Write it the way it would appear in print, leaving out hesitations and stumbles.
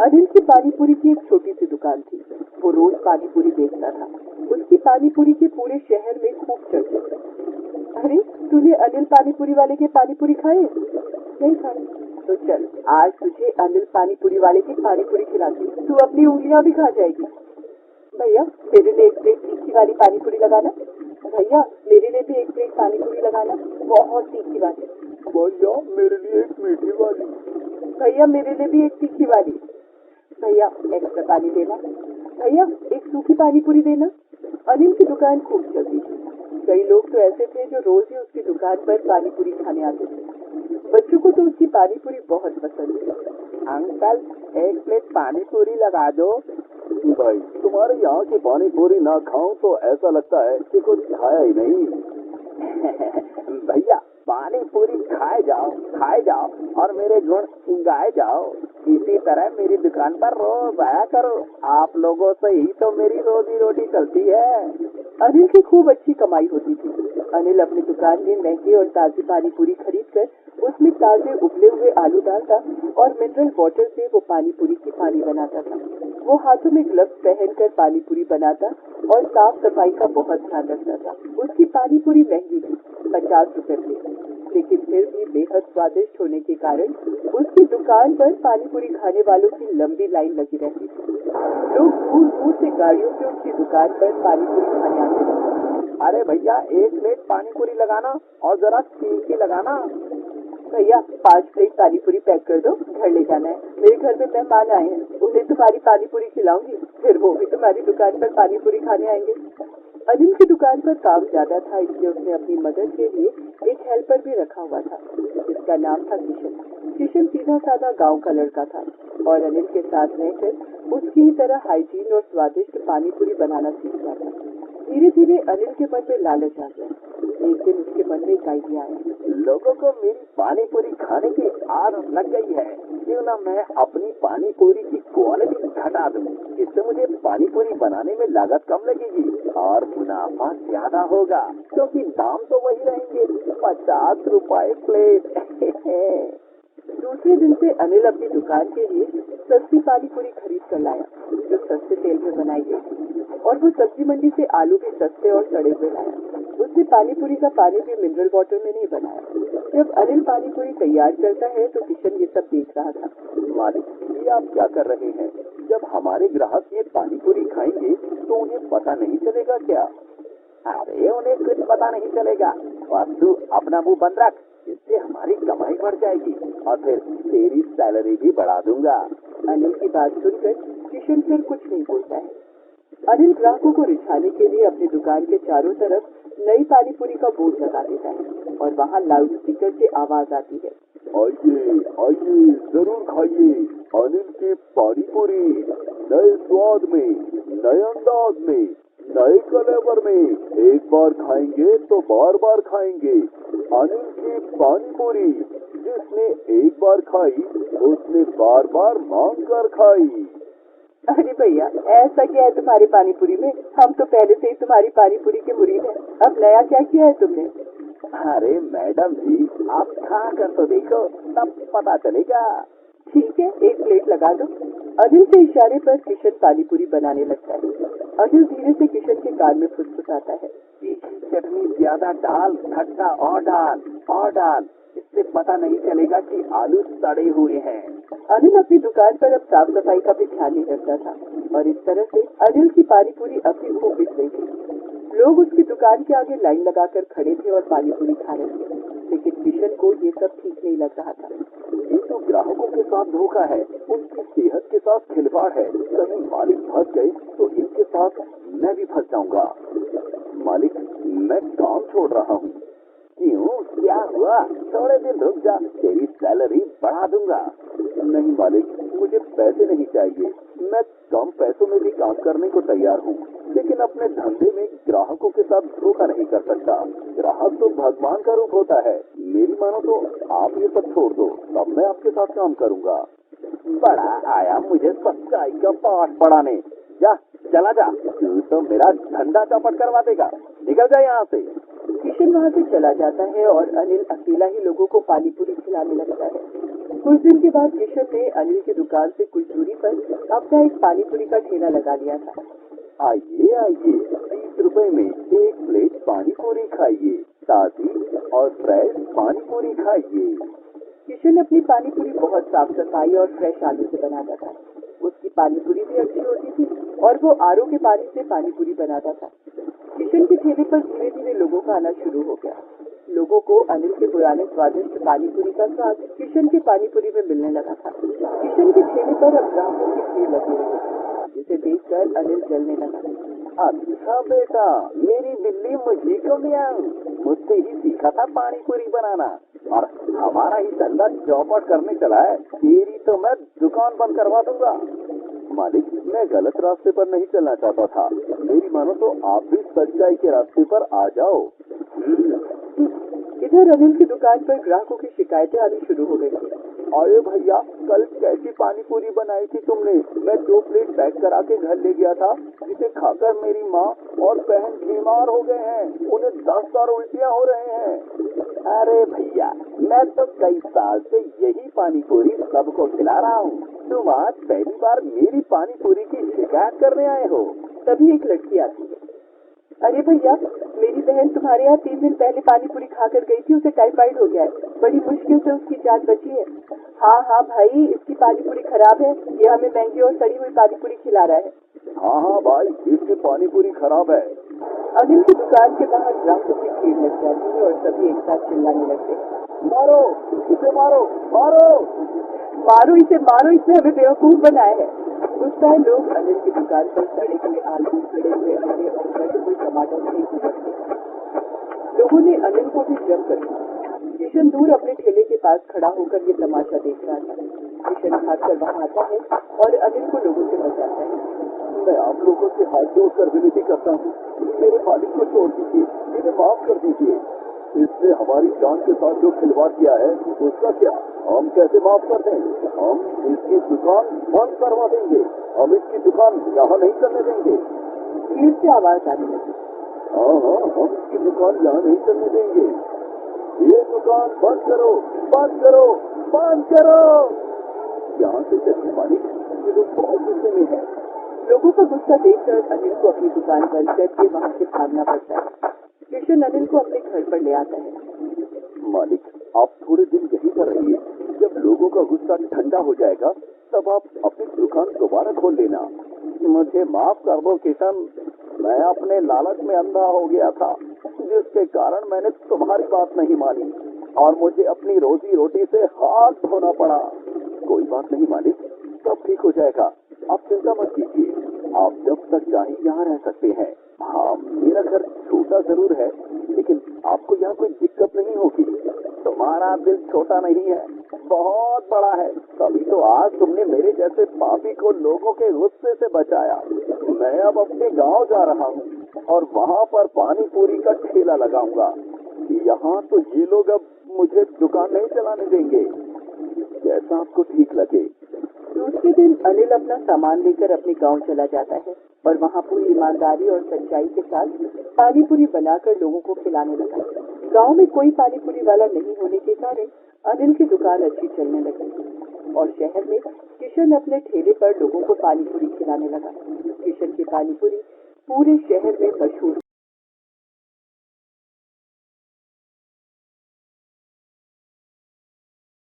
अनिल की पानीपुरी की एक छोटी सी दुकान थी। वो रोज पानीपुरी बेचता था। उसकी पानीपुरी के पूरे शहर में खूब चर्चे थे। अरे, तूने अनिल पानीपुरी वाले के पानीपुरी खाए? नहीं खाए? तो चल, आज तुझे अनिल पानीपुरी वाले की पानीपुरी खिलाती हूँ। तू अपनी उंगलियां भी खा जाएगी। भैया, मेरे लिए एक प्लेट तीखी वाली पानीपुरी लगाना। भैया, मेरे लिए भी एक प्लेट पानीपुरी लगाना, बहुत तीखी वाली। भैया, मेरे लिए एक मीठी वाली। भैया, मेरे लिए भी एक तीखी वाली। भैया, एक्स्ट्रा पानी देना। भैया, एक सूखी पानीपुरी देना। अनिल की दुकान खूब चलती थी। कई लोग तो ऐसे थे जो रोज ही उसकी दुकान पर पानीपुरी खाने आते थे। बच्चों को तो उसकी पानीपुरी बहुत पसंद थी। अंकल, एक प्लेट पानीपुरी लगा दो। भाई, तुम्हारे यहाँ की पानीपुरी ना खाऊं तो ऐसा लगता है कि कुछ खाया ही नहीं। भैया, पानीपुरी खाए जाओ और मेरे गुण गाए जाओ। इसी तरह मेरी दुकान पर रोज आया करो। आप लोगों से ही तो मेरी रोजी रोटी चलती है। अनिल की खूब अच्छी कमाई होती थी। अनिल अपनी दुकान में महंगी और ताजी पानीपुरी खरीद कर उसमें ताजे उबले हुए आलू डालता और मिनरल वाटर से वो पानीपुरी की पानी बनाता था। वो हाथों में ग्लव्स पहनकर पानीपुरी बनाता और साफ सफाई का बहुत ध्यान रखता था। उसकी पानीपुरी महंगी थी, 50 रुपए थी, लेकिन फिर भी बेहद स्वादिष्ट होने के कारण उसकी दुकान पर पानीपुरी खाने वालों की लंबी लाइन लगी रहती थी। लोग दूर दूर से गाड़ियों से उसकी दुकान पर पानीपुरी खाने आते थे। अरे भैया, एक प्लेट पानीपुरी लगाना और जरा तीखी लगाना। भैया, 5 प्लेट पानीपुरी पैक कर दो, घर ले जाना है। मेरे घर में मेहमान आए हैं, उन्हें तुम्हारी पानीपुरी खिलाऊंगी, फिर वो भी तुम्हारी दुकान पर पानीपुरी खाने आएंगे। अनिल की दुकान पर काम ज्यादा था, इसलिए उसने अपनी मदद के लिए एक हेल्पर भी रखा हुआ था, जिसका नाम था किशन। किशन सीधा साधा गांव का लड़का था और अनिल के साथ रहकर उसकी ही तरह हाइजीन और स्वादिष्ट पानीपुरी बनाना सीख रहा था। धीरे धीरे अनिल के मन में लालच आ गया। एक दिन उसके मन में एक आइडिया आया। लोगों को मेरी पानीपुरी खाने की आदत लग गई है, क्यों ना मैं अपनी पानीपुरी की क्वालिटी घटा दूं। इससे मुझे पानीपुरी बनाने में लागत कम लगेगी और मुनाफा ज्यादा होगा, क्योंकि दाम तो वही रहेंगे, 50 रुपए प्लेट। दूसरे दिन से अनिल अपनी दुकान के लिए सस्ती पानीपुरी खरीद कर लाया, जो सस्ते तेल में बनाई गई थी, और वो सब्जी मंडी से आलू भी सस्ते और सड़े हुए लाया। उसने पानीपुरी का पानी भी मिनरल वाटर में नहीं बनाया। जब अनिल पानीपुरी तैयार करता है तो किशन ये सब देख रहा था। मालिक, ये आप क्या कर रहे हैं? जब हमारे ग्राहक ये पानीपुरी खाएंगे तो उन्हें पता नहीं चलेगा क्या? अरे, उन्हें कुछ पता नहीं चलेगा, बस तू अपना मुंह बंद रख। इससे हमारी कमाई बढ़ जाएगी और फिर तेरी सैलरी भी बढ़ा दूंगा। अनिल की बात सुनकर किशन फिर कुछ नहीं बोलता है। अनिल ग्राहकों को रिझाने के लिए अपनी दुकान के चारों तरफ नई पानीपुरी का बोर्ड लगा देता है और वहाँ लाउड स्पीकर से आवाज आती है, आइए आइए, जरूर खाइए अनिल की पानीपुरी, नए स्वाद में, नए अंदाज में, नए फ्लेवर में। एक बार खाएंगे तो बार बार खाएंगे। अनिल की पानीपुरी, जिसने एक बार खाई उसने बार बार मांग कर खाई। अरे भैया, ऐसा क्या है तुम्हारी पानीपुरी में? हम तो पहले से ही तुम्हारी पानीपुरी के मुरीद हैं, अब नया क्या किया है तुमने? अरे मैडम जी, आप खा कर तो देखो, तब पता चलेगा। ठीक है, एक प्लेट लगा दो। अनिल के इशारे पर किशन पानीपुरी बनाने लगता है। अनिल धीरे से किशन के कान में फुसफुसाता है, चटनी ज्यादा डाल, खट्टा और डाल, इससे पता नहीं चलेगा कि आलू सड़े हुए हैं। अनिल अपनी दुकान पर अब साफ सफाई का भी ख्याल नहीं रखता था और इस तरह से अनिल की पानीपुरी अभी खूब बिक रही थी। लोग उसकी दुकान के आगे लाइन लगाकर खड़े थे और पानीपुरी खा रहे थे, लेकिन किशन को ये सब ठीक नहीं लग रहा था। ये तो ग्राहकों के साथ धोखा है, उनकी सेहत के साथ खिलवाड़ है। कहीं मालिक फंस गए तो इनके साथ मैं भी फंस जाऊंगा। मालिक, मैं काम छोड़ रहा हूँ। क्यों, क्या हुआ? थोड़े दिन रुक जा, तेरी सैलरी बढ़ा दूंगा। नहीं मालिक, मुझे पैसे नहीं चाहिए। मैं कम पैसों में भी काम करने को तैयार हूँ, लेकिन अपने धंधे में ग्राहकों के साथ धोखा नहीं कर सकता। ग्राहक तो भगवान का रूप होता है। मेरी मानो तो आप ये सब छोड़ दो, तब मैं आपके साथ काम करूँगा। बड़ा आया मुझे सच्चाई का पाठ पढ़ाने। जा, चला जा, तू तो मेरा धंधा चौपट करवा देगा। निकल जा यहाँ से। किशन वहाँ से चला जाता है और अनिल अकेला ही लोगों को पानीपुरी खिलाने लगता है। कुछ दिन के बाद किशन ने अनिल की दुकान से कुछ दूरी पर अपना एक पानी पूरी का ठेला लगा लिया था। आइए आइए, 30 रुपए में एक प्लेट पानी पूरी खाइए, ताजी और फ्रेश पानी पूरी खाइए। किशन अपनी पानी पूरी बहुत साफ सफाई और फ्रेश आलू से बनाता था। उसकी पानी पूरी भी अच्छी होती थी और वो आरओ के पानी से पानी पूरी बनाता था। किशन के ठेले पर धीरे धीरे लोगों का आना शुरू हो गया। लोगों को अनिल के पुराने स्वादिष्ट पानी पूरी का स्वाद किशन की पानी पूरी में मिलने लगा था। किशन के ठेले पर अब ग्राहकों की भीड़ लगी हुई थी, जिसे देखकर अनिल जलने लगा। अच्छा बेटा, मेरी बिल्ली मुझे को मिया, मुझसे ही सीखा था पानी पूरी बनाना और हमारा ही धंधा चौपट करने चला है। तेरी तो मैं दुकान बंद करवा दूंगा। मालिक, मैं गलत रास्ते पर नहीं चलना चाहता था। मेरी मानो तो आप भी सच्चाई के रास्ते पर आ जाओ। इधर अनिल की दुकान पर ग्राहकों की शिकायतें आनी शुरू हो गई थी। अरे भैया, कल कैसी पानी पूरी बनाई थी तुमने? मैं 2 प्लेट पैक करा के घर ले गया था, जिसे खाकर मेरी माँ और बहन बीमार हो गए हैं। उन्हें 10 बार उल्टियाँ हो रहे हैं। अरे भैया, मैं तो कई साल से यही पानी पूरी सबको खिला रहा हूँ। तुम आज पहली बार मेरी पानी पूरी की शिकायत करने आए हो? तभी एक लड़की आती है। अरे भैया, मेरी बहन तुम्हारे यहाँ 3 दिन पहले पानी पूरी खाकर गई थी, उसे टाइफाइड हो गया है। बड़ी मुश्किल से उसकी जान बची है। हाँ भाई, इसकी पानी पूरी खराब है। ये हमें महंगी और सड़ी हुई पानी पूरी खिला रहा है। हाँ भाई, इसकी पानी पूरी खराब है। अनिल की दुकान के बाहर ग्राहकों की भीड़ लग जाती है और सभी एक साथ चिल्लाने लगते हैं। मारो इसे, मारो मारो मारो इसे, मारो इसे, हमें बेवकूफ बनाया है। गुस्साए लोग अनिल की दुकान पर सड़े हुए आलू, सड़े हुए अंडे और सड़े हुए टमाटर फेंक लगते हैं। लोगों ने अनिल को भी जम कर दिया। किशन दूर अपने ठेले के पास खड़ा होकर ये तमाशा देख रहा था। किशन भागकर वहाँ आता है और अनिल को लोगों से बचाता है। मैं आप लोगों से हाथ जोड़कर विनती करता हूँ, मेरे मालिक को छोड़ दीजिए, इन्हें माफ कर दीजिए। इसने हमारी जान के साथ जो खिलवाड़ किया है, उसका क्या हम कैसे माफ कर दें? हम इसकी दुकान बंद करवा देंगे। हम इसकी दुकान यहाँ नहीं करने देंगे। भीड़ से आवाज आने लगी। हाँ, हम इसकी दुकान यहाँ नहीं करने देंगे। ये दुकान बंद करो, बंद करो, बंद करो। यहाँ से चलिए मालिक, ये लोग बहुत गुस्से में है। लोगों का गुस्सा देखकर अनिल को अपनी दुकान बंद करके वहाँ से भागना पड़ता है। किशन अनिल को अपने घर पर ले आता है। मालिक, आप थोड़े दिन यहीं पर रहिए। जब लोगों का गुस्सा ठंडा हो जाएगा, तब आप अपनी दुकान दोबारा खोल लेना। मुझे माफ कर दो किशन, मैं अपने लालच में अंधा हो गया था, जिसके कारण मैंने तुम्हारी बात नहीं मानी और मुझे अपनी रोजी रोटी से हाथ धोना पड़ा। कोई बात नहीं मालिक, सब ठीक हो जाएगा। आप चिंता मत कीजिए। आप जब तक चाहें यहाँ रह सकते हैं। हाँ, मेरा घर छोटा जरूर है, लेकिन आपको यहाँ कोई दिक्कत नहीं होगी। तुम्हारा दिल छोटा नहीं है, बहुत बड़ा है। तभी तो आज तुमने मेरे जैसे पापी को लोगों के गुस्से से बचाया। मैं अब अपने गांव जा रहा हूँ और वहाँ पर पानी पूरी का ठेला लगाऊंगा। यहाँ तो ये लोग अब मुझे दुकान नहीं चलाने देंगे। जैसा आपको ठीक लगे। दूसरे दिन अनिल अपना सामान लेकर अपने गांव चला जाता है और वहां पूरी ईमानदारी और सच्चाई के साथ पानी पूरी बनाकर लोगों को खिलाने लगा। गांव में कोई पानी पूरी वाला नहीं होने के कारण अनिल की दुकान अच्छी चलने लगी और शहर में किशन अपने ठेले पर लोगों को पानी पूरी खिलाने लगा। किशन की पानी पूरी पूरे शहर में मशहूर